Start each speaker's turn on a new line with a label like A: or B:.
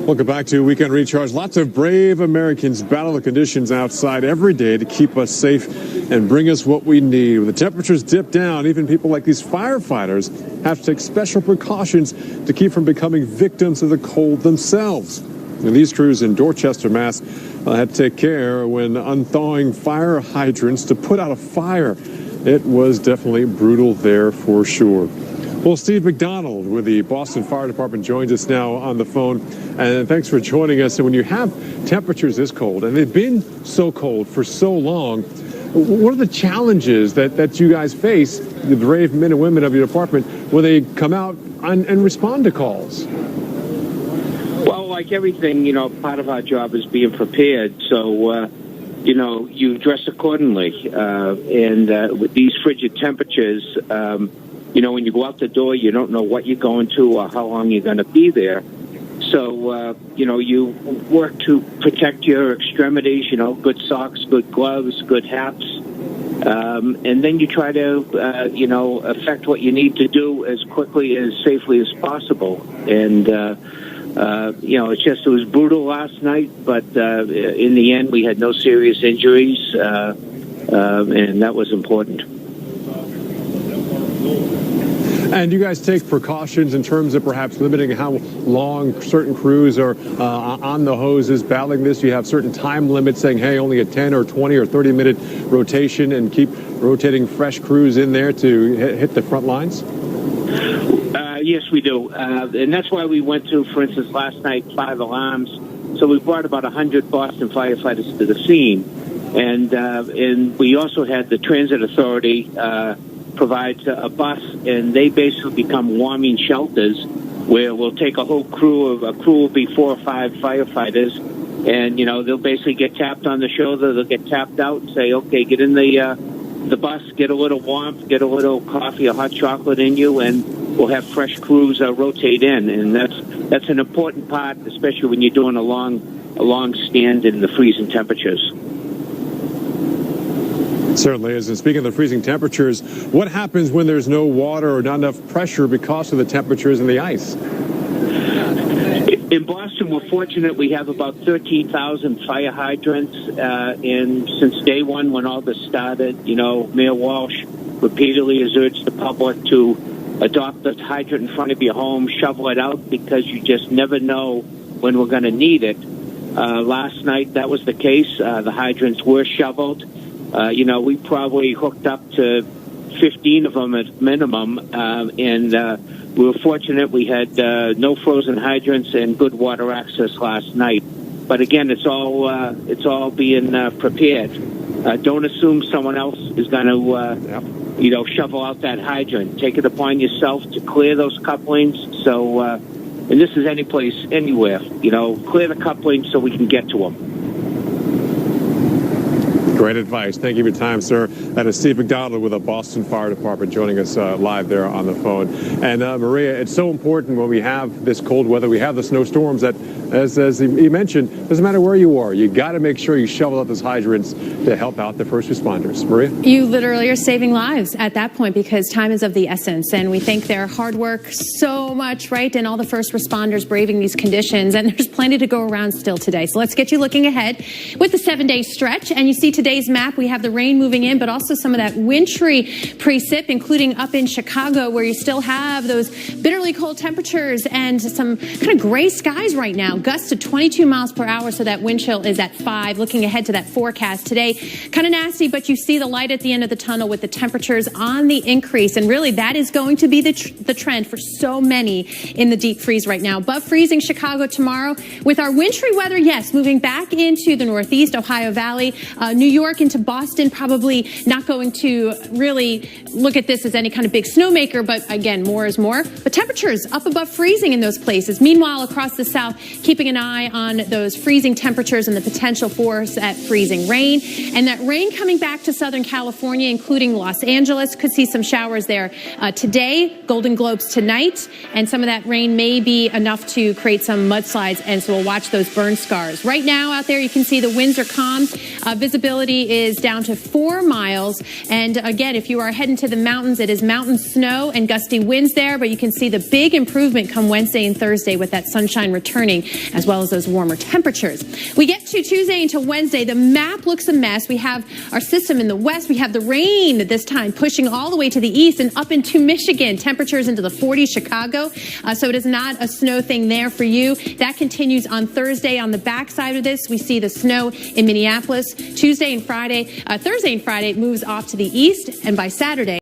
A: Welcome back to Weekend Recharge. Lots of brave Americans battle the conditions outside every day to keep us safe and bring us what we need. When the temperatures dip down, even people like these firefighters have to take special precautions to keep from becoming victims of the cold themselves. And these crews in Dorchester, Mass. Had to take care when unthawing fire hydrants to put out a fire. It was definitely brutal there for sure. Well, Steve McDonald with the Boston Fire Department joins us now on the phone. And thanks for joining us. And when you have temperatures this cold, and they've been so cold for so long, what are the challenges that you guys face, the brave men and women of your department, when they come out and respond to calls?
B: Well, like everything, part of our job is being prepared. So, you dress accordingly. And with these frigid temperatures, when you go out the door, you don't know what you're going to or how long you're going to be there. So, you work to protect your extremities, good socks, good gloves, good hats. And then you try to, affect what you need to do as quickly, as safely as possible. And, it was brutal last night, but in the end, we had no serious injuries, and that was important.
A: And you guys take precautions in terms of perhaps limiting how long certain crews are on the hoses battling this? You have certain time limits saying, hey, only a 10 or 20 or 30-minute rotation, and keep rotating fresh crews in there to hit the front lines?
B: Yes, we do. And that's why we went to, for instance, last night, 5 alarms. So we brought about 100 Boston firefighters to the scene. And we also had the Transit Authority provides a bus, and they basically become warming shelters where we'll take a whole crew will be 4 or 5 firefighters, and they'll basically get tapped on the shoulder, they'll get tapped out and say, okay, get in the bus, get a little warmth, get a little coffee or hot chocolate in you, and we'll have fresh crews rotate in. And that's an important part, especially when you're doing a long stand in the freezing temperatures.
A: It certainly is. And speaking of the freezing temperatures, what happens when there's no water or not enough pressure because of the temperatures and the ice?
B: In Boston, we're fortunate we have about 13,000 fire hydrants. And since day one, when all this started, Mayor Walsh repeatedly has urged the public to adopt the hydrant in front of your home, shovel it out, because you just never know when we're going to need it. Last night, that was the case. The hydrants were shoveled. We probably hooked up to 15 of them at minimum, and we were fortunate we had no frozen hydrants and good water access last night. But again, it's all being prepared. Don't assume someone else is going to, shovel out that hydrant. Take it upon yourself to clear those couplings. So, and this is any place, anywhere. Clear the couplings so we can get to them.
A: Great advice. Thank you for your time, sir. That is Steve McDonald with the Boston Fire Department joining us live there on the phone. And Maria, it's so important when we have this cold weather, we have the snowstorms, that, as you mentioned, doesn't matter where you are, you got to make sure you shovel out those hydrants to help out the first responders. Maria?
C: You literally are saving lives at that point, because time is of the essence, and we thank their hard work so much, right? And all the first responders braving these conditions, and there's plenty to go around still today. So let's get you looking ahead with the 7-day stretch. And you see today's map, we have the rain moving in, but also some of that wintry precip, including up in Chicago, where you still have those bitterly cold temperatures and some kind of gray skies right now. Gusts to 22 miles per hour, so that wind chill is at 5. Looking ahead to that forecast today, kind of nasty, but you see the light at the end of the tunnel with the temperatures on the increase. And really, that is going to be the trend for so many in the deep freeze right now. Above freezing Chicago tomorrow with our wintry weather, yes, moving back into the Northeast, Ohio Valley, New York into Boston, probably not going to really look at this as any kind of big snowmaker, but again, more is more. But temperatures up above freezing in those places. Meanwhile, across the south, keeping an eye on those freezing temperatures and the potential for that freezing rain. And that rain coming back to Southern California, including Los Angeles. Could see some showers there today, Golden Globes tonight, and some of that rain may be enough to create some mudslides, and so we'll watch those burn scars. Right now out there, you can see the winds are calm. Visibility visibility is down to 4 miles. And again, if you are heading to the mountains, it is mountain snow and gusty winds there, but you can see the big improvement come Wednesday and Thursday with that sunshine returning, as well as those warmer temperatures. We get to Tuesday into Wednesday. The map looks a mess. We have our system in the west. We have the rain this time pushing all the way to the east and up into Michigan. Temperatures into the 40s, Chicago. So it is not a snow thing there for you. That continues on Thursday. On the backside of this, we see the snow in Minneapolis. Thursday and Friday, it moves off to the east, and by Saturday,